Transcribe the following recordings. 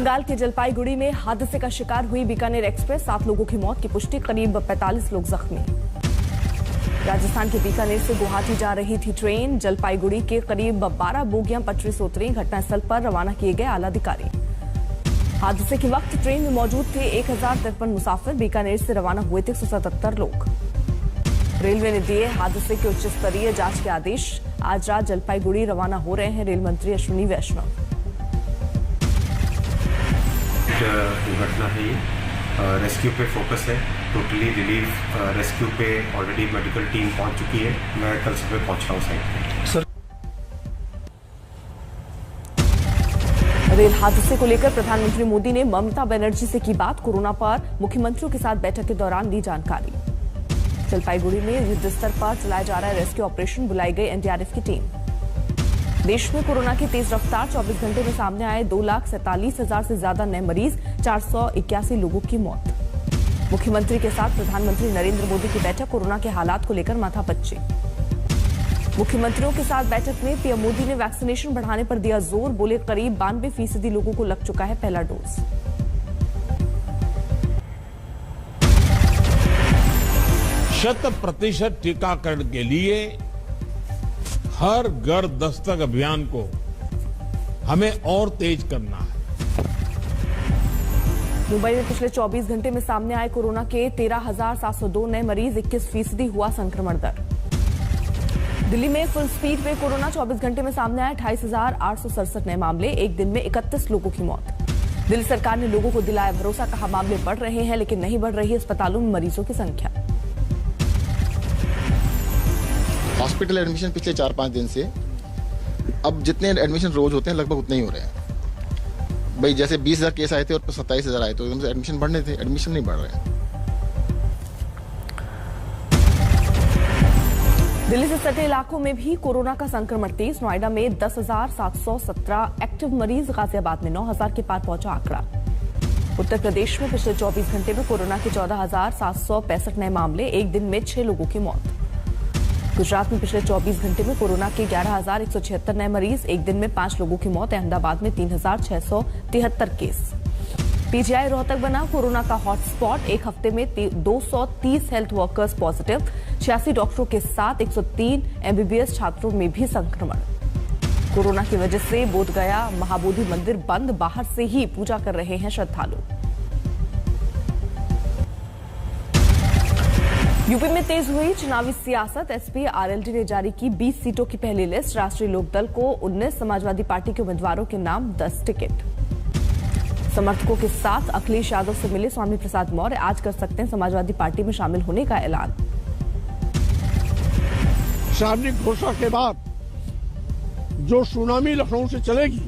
बंगाल के जलपाईगुड़ी में हादसे का शिकार हुई बीकानेर एक्सप्रेस, 7 लोगों की मौत की पुष्टि, करीब 45 लोग जख्मी। राजस्थान के बीकानेर से गुवाहाटी जा रही थी ट्रेन, जलपाईगुड़ी के करीब 12 बोगियां पटरी से उतरी, घटनास्थल पर रवाना किए गए आला अधिकारी। हादसे के वक्त ट्रेन में मौजूद थे 1053 मुसाफिर, बीकानेर से रवाना हुए थे 177 लोग। रेलवे ने दिए हादसे के उच्च स्तरीय जांच के आदेश, आज रात जलपाईगुड़ी रवाना हो रहे हैं रेल मंत्री अश्विनी वैष्णव। दुर्घटना है ये, रेस्क्यू पे फोकस है, टोटली रिलीफ रेस्क्यू पे ऑलरेडी मेडिकल टीम पहुंच चुकी है। मैं कल सुबह पहुंच रहा हूं साइट पे। सर, रेल हादसे को लेकर प्रधानमंत्री मोदी ने ममता बनर्जी से की बात, कोरोना पर मुख्यमंत्रियों के साथ बैठक के दौरान दी जानकारी। जलपाईगुड़ी में युद्ध स्तर पर चलाया जा रहा है रेस्क्यू ऑपरेशन, बुलाई गई एनडीआरएफ की टीम। देश में कोरोना की तेज रफ्तार, 24 घंटे में सामने आए 2,47,000 से ज्यादा नए मरीज, 481 लोगों की मौत। मुख्यमंत्री के साथ प्रधानमंत्री नरेंद्र मोदी की बैठक, कोरोना के हालात को लेकर माथापच्ची। मुख्यमंत्रियों के साथ बैठक में पीएम मोदी ने वैक्सीनेशन बढ़ाने पर दिया जोर, बोले करीब 92% लोगों को लग चुका है पहला डोज। 100% टीकाकरण के लिए हर घर दस्तक अभियान को हमें और तेज करना है। मुंबई में पिछले 24 घंटे में सामने आए कोरोना के 13,702 नए मरीज, 21% हुआ संक्रमण दर। दिल्ली में फुल स्पीड पे कोरोना, 24 घंटे में सामने आए 28,867 नए मामले, एक दिन में 31 लोगों की मौत। दिल्ली सरकार ने लोगों को दिलाया भरोसा, कहा मामले बढ़ रहे हैं लेकिन नहीं बढ़ रही अस्पतालों में मरीजों की संख्या। हॉस्पिटल एडमिशन पिछले 4-5 दिन से अब जितने एडमिशन रोज होते हैं लगभग उतने ही हो रहे हैं। भाई जैसे 20,000 केस आए थे और 27,000 आए, तो एकदम से एडमिशन बढ़ने थे, एडमिशन नहीं बढ़ रहे हैं। दिल्ली से सटे इलाकों में भी कोरोना का संक्रमण तेज, नोएडा में 10,717 एक्टिव मरीज, गाजियाबाद में 9,000 के पार पहुंचा आंकड़ा। उत्तर प्रदेश में पिछले 24 घंटे में कोरोना के 14,765 नए मामले, एक दिन में 6 लोगों की मौत। गुजरात में पिछले 24 घंटे में कोरोना के 11,176 नए मरीज, एक दिन में 5 लोगों की मौत। अहमदाबाद में 3,673 केस। पीजीआई रोहतक बना कोरोना का हॉटस्पॉट, एक हफ्ते में 230 हेल्थ वर्कर्स पॉजिटिव, 86 डॉक्टरों के साथ 103 एमबीबीएस छात्रों में भी संक्रमण। कोरोना की वजह से बोधगया महाबोधि मंदिर बंद, बाहर से ही पूजा कर रहे हैं श्रद्धालु। यूपी में तेज हुई चुनावी सियासत, एसपी आरएलडी ने जारी की 20 सीटों की पहली लिस्ट, राष्ट्रीय लोकदल को 19, समाजवादी पार्टी के उम्मीदवारों के नाम 10 टिकट। समर्थकों के साथ अखिलेश यादव से मिले स्वामी प्रसाद मौर्य, आज कर सकते हैं समाजवादी पार्टी में शामिल होने का ऐलान। सार्वजनिक घोषणा के बाद जो सुनामी लखनऊ से चलेगी,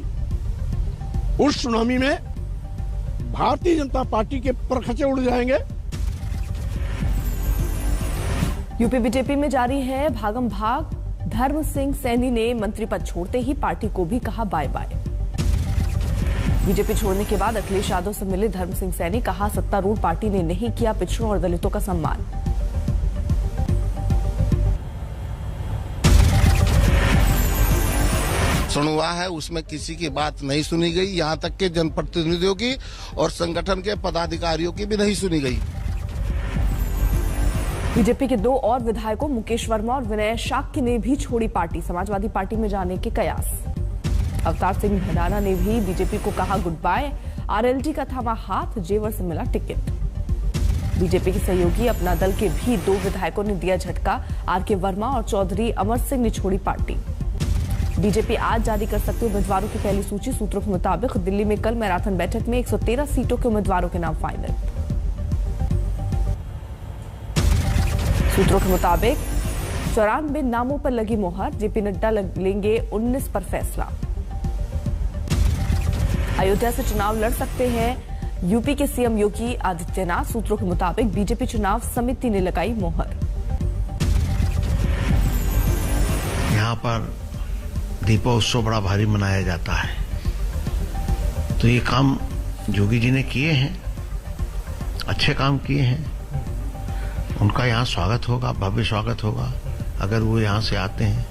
उस सुनामी में भारतीय जनता पार्टी के परखचे उड़ जाएंगे। यूपी बीजेपी में जारी है भागम भाग, धर्म सिंह सैनी ने मंत्री पद छोड़ते ही पार्टी को भी कहा बाय बाय। बीजेपी छोड़ने के बाद अखिलेश यादव से मिले धर्म सिंह सैनी, कहा सत्तारूढ़ पार्टी ने नहीं किया पिछड़ों और दलितों का सम्मान। सुनवा है उसमें किसी की बात नहीं सुनी गई, यहां तक के जनप्रतिनिधियों की और संगठन के पदाधिकारियों की भी नहीं सुनी गई। बीजेपी के 2 और विधायकों मुकेश वर्मा और विनय शाक्य ने भी छोड़ी पार्टी, समाजवादी पार्टी में जाने के कयास। अवतार सिंह भंडारा ने भी बीजेपी को कहा गुड बाय, आरएलडी का थामा हाथ, जेवर से मिला टिकट। बीजेपी के सहयोगी अपना दल के भी 2 विधायकों ने दिया झटका, आरके वर्मा और चौधरी अमर सिंह ने छोड़ी पार्टी। बीजेपी आज जारी कर सकती है उम्मीदवारों की पहली सूची, सूत्रों के मुताबिक दिल्ली में कल मैराथन बैठक में 113 सीटों के उम्मीदवारों के नाम फाइनल। सूत्रों के मुताबिक 94 नामों पर लगी मोहर, जेपी नड्डा लेंगे 19 पर फैसला। अयोध्या से चुनाव लड़ सकते हैं यूपी के सीएम योगी आदित्यनाथ, सूत्रों के मुताबिक बीजेपी चुनाव समिति ने लगाई मोहर। यहाँ पर दीपोत्सव बड़ा भारी मनाया जाता है, तो ये काम योगी जी ने किए हैं, अच्छे काम किए हैं, उनका यहाँ स्वागत होगा, भव्य स्वागत होगा अगर वो यहाँ से आते हैं।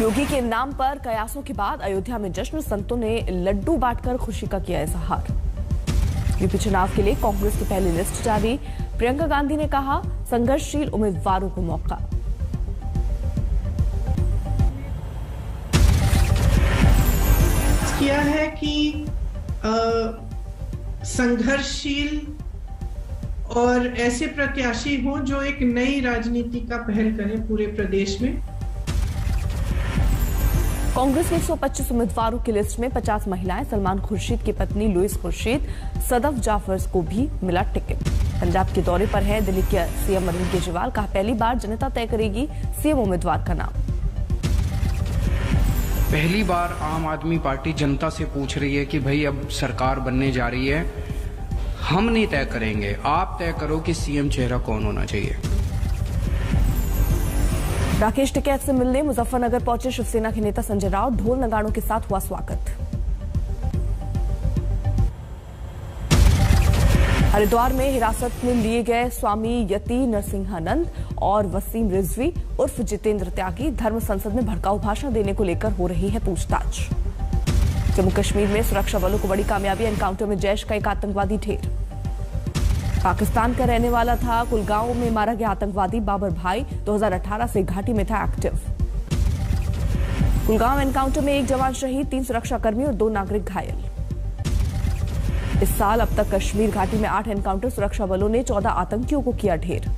योगी के नाम पर कयासों के बाद अयोध्या में जश्न, संतों ने लड्डू बांटकर खुशी का किया इजहार। यूपी चुनाव के लिए कांग्रेस की पहली लिस्ट जारी, प्रियंका गांधी ने कहा संघर्षशील उम्मीदवारों को मौका। किया है कि संघर्षशील और ऐसे प्रत्याशी हों जो एक नई राजनीति का पहल करें पूरे प्रदेश में। कांग्रेस के 125 उम्मीदवारों की लिस्ट में 50 महिलाएं, सलमान खुर्शीद की पत्नी लुइस खुर्शीद, सदफ जाफर को भी मिला टिकट। पंजाब के दौरे पर है दिल्ली के सीएम अरविंद केजरीवाल, कहा पहली बार जनता तय करेगी सीएम उम्मीदवार का नाम। पहली बार आम आदमी पार्टी जनता से पूछ रही है कि भाई अब सरकार बनने जा रही है, हम नहीं तय करेंगे, आप तय करो कि सीएम चेहरा कौन होना चाहिए। राकेश टिकैत से मिलने मुजफ्फरनगर पहुंचे शिवसेना के नेता संजय राउत, ढोल नगाड़ों के साथ हुआ स्वागत। हरिद्वार में हिरासत में लिए गए स्वामी यति नरसिंहानंद और वसीम रिजवी उर्फ जितेंद्र त्यागी, धर्म संसद में भड़काऊ भाषण देने को लेकर हो रही है पूछताछ। जम्मू कश्मीर में सुरक्षा बलों को बड़ी कामयाबी, एनकाउंटर में जैश का एक आतंकवादी ढेर। पाकिस्तान का रहने वाला था, कुलगांव में मारा गया आतंकवादी बाबर भाई 2018 से घाटी में था एक्टिव। कुलगांव एनकाउंटर में एक जवान शहीद, 3 सुरक्षाकर्मी और 2 नागरिक घायल। इस साल अब तक कश्मीर घाटी में 8 एनकाउंटर, सुरक्षा बलों ने 14 आतंकियों को किया ढेर।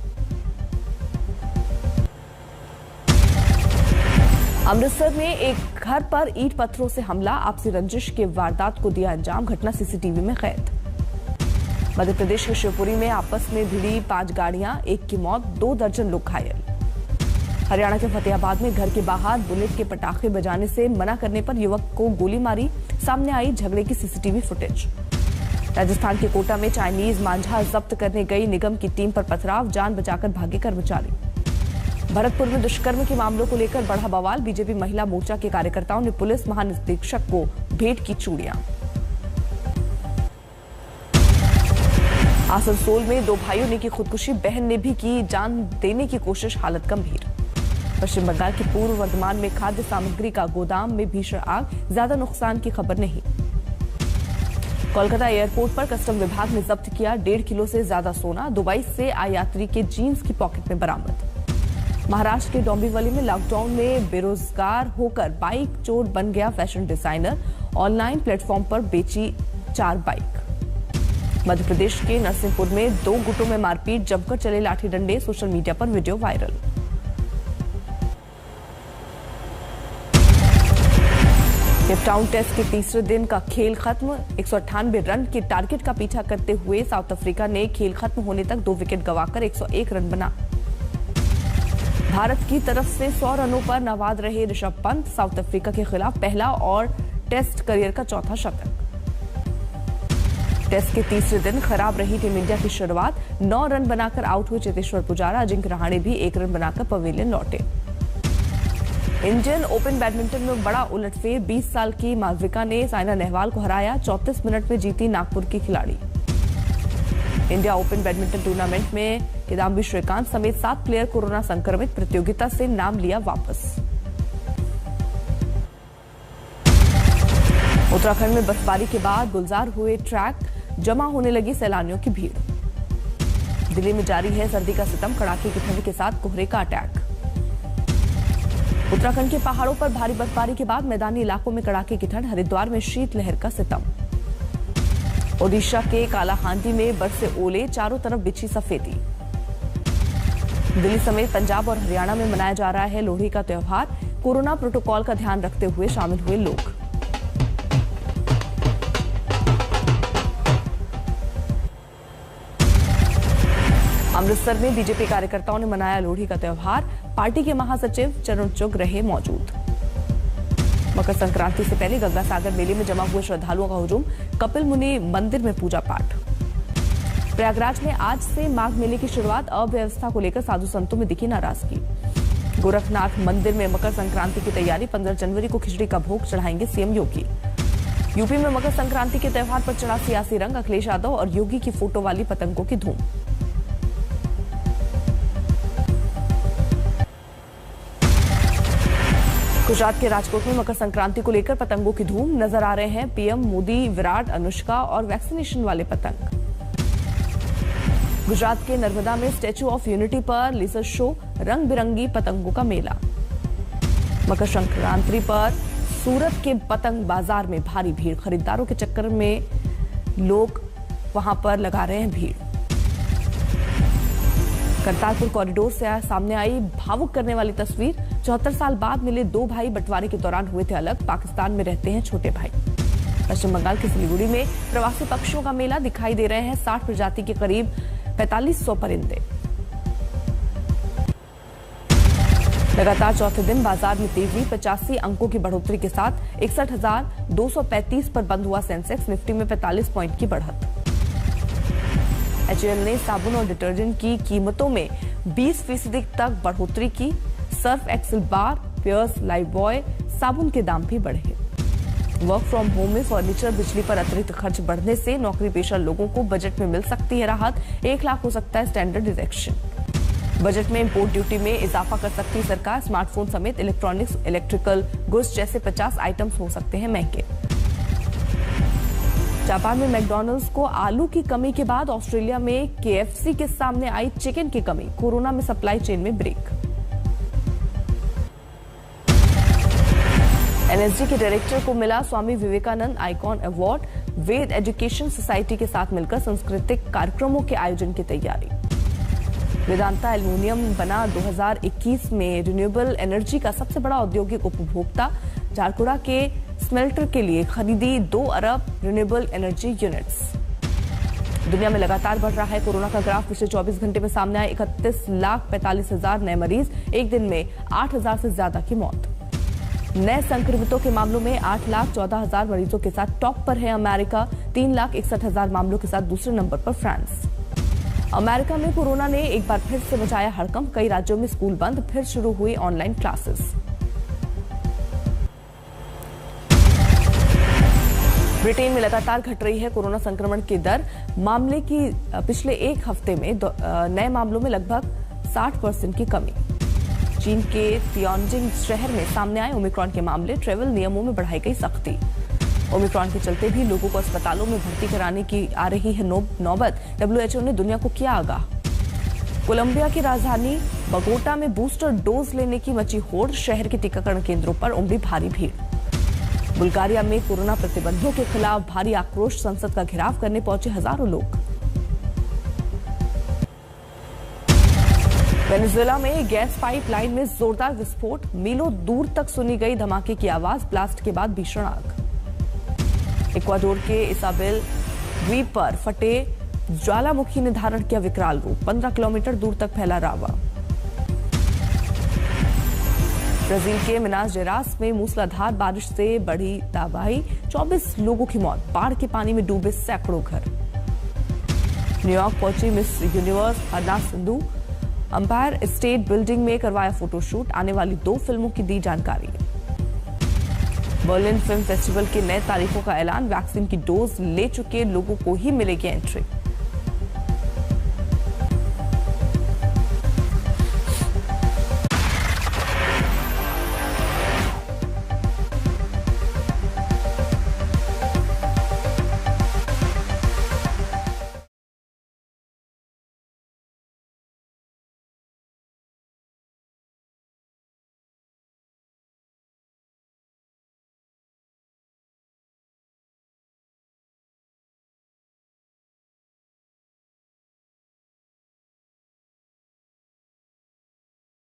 अमृतसर में एक घर पर ईंट पत्थरों से हमला, आपसी रंजिश के वारदात को दिया अंजाम, घटना सीसीटीवी में कैद। मध्य प्रदेश के शिवपुरी में आपस में भिड़ी 5 गाड़ियां, 1 की मौत, 2 दर्जन लोग घायल। हरियाणा के फतेहाबाद में घर के बाहर बुलेट के पटाखे बजाने से मना करने पर युवक को गोली मारी, सामने आई झगड़े की सीसीटीवी फुटेज। राजस्थान के कोटा में चाइनीज मांझा जब्त करने गई निगम की टीम पर पथराव, जान बचाकर भागे कर्मचारी। भरतपुर में दुष्कर्म के मामलों को लेकर बढ़ा बवाल, बीजेपी महिला मोर्चा के कार्यकर्ताओं ने पुलिस महानिदेशक को भेंट की चूड़ियां। आसनसोल में 2 भाइयों ने की खुदकुशी, बहन ने भी की जान देने की कोशिश, हालत गंभीर। पश्चिम बंगाल के पूर्व वर्धमान में खाद्य सामग्री का गोदाम में भीषण आग, ज्यादा नुकसान की खबर नहीं। कोलकाता एयरपोर्ट पर कस्टम विभाग ने जब्त किया 1.5 किलो से ज्यादा सोना, दुबई से आए यात्री के जीन्स की पॉकेट में बरामद। महाराष्ट्र के डोंबिवली में लॉकडाउन में बेरोजगार होकर बाइक चोर बन गया फैशन डिजाइनर, ऑनलाइन प्लेटफॉर्म पर बेची 4 बाइक। मध्य प्रदेश के नरसिंहपुर में 2 गुटों में मारपीट, जमकर चले लाठी डंडे, सोशल मीडिया पर वीडियो वायरल। केपटाउन टेस्ट के तीसरे दिन का खेल खत्म, 198 रन के टारगेट का पीछा करते हुए साउथ अफ्रीका ने खेल खत्म होने तक 2 विकेट गंवाकर 101 रन बना। भारत की तरफ से 100 रनों पर नवाद रहे ऋषभ पंत, साउथ अफ्रीका के खिलाफ पहला और टेस्ट करियर का चौथा शतक। टेस्ट के तीसरे दिन खराब रही टीम इंडिया की शुरुआत, 9 रन बनाकर आउट हुए चेतेश्वर पुजारा, अजिंक्य रहाणे भी 1 रन बनाकर पवेलियन लौटे। इंडियन ओपन बैडमिंटन में बड़ा उलटफेर, 20 साल की मालविका ने साइना नेहवाल को हराया, 34 मिनट में जीती नागपुर की खिलाड़ी। इंडिया ओपन बैडमिंटन टूर्नामेंट में किदाम्बी श्रीकांत समेत 7 प्लेयर कोरोना संक्रमित, प्रतियोगिता से नाम लिया वापस। उत्तराखंड में बर्फबारी के बाद गुलजार हुए ट्रैक, जमा होने लगी सैलानियों की भीड़। दिल्ली में जारी है सर्दी का सितम, कड़ाके की ठंड के साथ कोहरे का अटैक। उत्तराखंड के पहाड़ों पर भारी बर्फबारी के बाद मैदानी इलाकों में कड़ाके की ठंड, हरिद्वार में शीतलहर का सितम। ओडिशा के कालाहांडी में बरसे ओले, चारों तरफ बिछी सफेदी। दिल्ली समेत पंजाब और हरियाणा में मनाया जा रहा है लोहड़ी का त्योहार, कोरोना प्रोटोकॉल का ध्यान रखते हुए शामिल हुए लोग। अमृतसर में बीजेपी कार्यकर्ताओं ने मनाया लोहड़ी का त्योहार, पार्टी के महासचिव चरण चुग रहे मौजूद। मकर संक्रांति से पहले गंगा सागर मेले में जमा हुए श्रद्धालुओं का हुजूम, कपिल मुनि मंदिर में पूजा पाठ। प्रयागराज में आज से माघ मेले की शुरुआत, अव्यवस्था को लेकर साधु संतों में दिखी नाराजगी। गोरखनाथ मंदिर में मकर संक्रांति की तैयारी, 15 जनवरी को खिचड़ी का भोग चढ़ाएंगे सीएम योगी। यूपी में मकर संक्रांति के त्योहार पर चढ़ा सियासी रंग, अखिलेश यादव और योगी की फोटो वाली पतंगों की धूम। गुजरात के राजकोट में मकर संक्रांति को लेकर पतंगों की धूम। नजर आ रहे हैं पीएम मोदी, विराट, अनुष्का और वैक्सीनेशन वाले पतंग। गुजरात के नर्मदा में स्टैच्यू ऑफ यूनिटी पर लेजर शो, रंग बिरंगी पतंगों का मेला। मकर संक्रांति पर सूरत के पतंग बाजार में भारी भीड़। खरीदारों के चक्कर में लोग वहां पर लगा रहे हैं भीड़। करतारपुर कॉरिडोर से सामने आई भावुक करने वाली तस्वीर। 74 साल बाद मिले दो भाई बंटवारे के दौरान हुए थे अलग। पाकिस्तान में रहते हैं छोटे भाई। पश्चिम बंगाल के सिलीगुड़ी में प्रवासी पक्षियों का मेला। दिखाई दे रहे हैं 60 प्रजाति के करीब 4500 परिंदे। लगातार चौथे दिन बाजार में तेजी। 85 अंकों की बढ़ोतरी के साथ 61,235 पर बंद हुआ सेंसेक्स। निफ्टी में 45 पॉइंट की बढ़त। HUL ने साबुन और डिटर्जेंट की कीमतों में 20% तक बढ़ोतरी की। सर्फ एक्सेल बार, पियर्स, लाइफबॉय साबुन के दाम भी बढ़े। वर्क फ्रॉम होम में फर्नीचर, बिजली पर अतिरिक्त खर्च बढ़ने से नौकरी पेशा लोगों को बजट में मिल सकती है राहत। 1 लाख हो सकता है स्टैंडर्ड डिडक्शन। बजट में इंपोर्ट ड्यूटी में इजाफा कर सकती है सरकार। स्मार्टफोन समेत इलेक्ट्रॉनिक्स, इलेक्ट्रिकल गुड्स जैसे 50 आइटम्स हो सकते हैं महंगे। जापान में मैकडॉनल्ड्स को आलू की कमी के बाद ऑस्ट्रेलिया में KFC के सामने आई चिकन की कमी। कोरोना में सप्लाई चेन में ब्रेक। NSD के डायरेक्टर को मिला स्वामी विवेकानंद आइकॉन अवार्ड। वेद एजुकेशन सोसाइटी के साथ मिलकर सांस्कृतिक कार्यक्रमों के आयोजन की तैयारी। वेदांता एल्युमिनियम बना 2021 में रिन्यूएबल एनर्जी का सबसे बड़ा औद्योगिक उपभोक्ता। झारकुड़ा के स्मेल्टर के लिए खरीदी 2 अरब रिन्यूएबल एनर्जी यूनिट्स। दुनिया में लगातार बढ़ रहा है कोरोना का ग्राफ। पिछले 24 घंटे में सामने आए 31,45,000 नए मरीज। एक दिन में 8,000 से ज्यादा की मौत। नए संक्रमितों के मामलों में 8,14,000 मरीजों के साथ टॉप पर है अमेरिका। 3,61,000 मामलों के साथ दूसरे नंबर पर फ्रांस। अमेरिका में कोरोना ने एक बार फिर से मचाया हड़कंप। कई राज्यों में स्कूल बंद, फिर शुरू हुई ऑनलाइन क्लासेस। ब्रिटेन में लगातार घट रही है कोरोना संक्रमण की दर। मामले की पिछले एक हफ्ते में नए मामलों में लगभग 60% की कमी। चीन के तियानजिन शहर में सामने आए ओमिक्रॉन के मामले। ट्रेवल नियमों में बढ़ाई गई सख्ती। ओमिक्रॉन के चलते भी लोगों को अस्पतालों में भर्ती कराने की आ रही है नौबत। WHO ने दुनिया को किया आगाह। कोलंबिया की राजधानी बगोटा में बूस्टर डोज लेने की मची होड़। शहर के टीकाकरण केंद्रों पर उमड़ी भारी भीड़। बुल्गारिया में कोरोना प्रतिबंधों के खिलाफ भारी आक्रोश। संसद का घेराव करने पहुंचे हजारों लोग। वेनेजुएला में गैस पाइपलाइन में जोरदार विस्फोट। मीलों दूर तक सुनी गई धमाके की आवाज। ब्लास्ट के बाद भीषण आग। इक्वाडोर के इसाबेल द्वीप पर फटे ज्वालामुखी ने धारण किया विकराल रूप। 15 किलोमीटर दूर तक फैला रावा। ब्राजील के मिनास जेरास में मूसलाधार बारिश से बढ़ी तबाही। 24 लोगों की मौत। बाढ़ के पानी में डूबे सैकड़ों घर। न्यूयॉर्क पहुंची मिस यूनिवर्स हरना सिंधु। अंपायर स्टेट बिल्डिंग में करवाया फोटोशूट। आने वाली 2 फिल्मों की दी जानकारी। बर्लिन फिल्म फेस्टिवल की नए तारीखों का ऐलान। वैक्सीन की डोज ले चुके लोगों को ही मिलेगी एंट्री।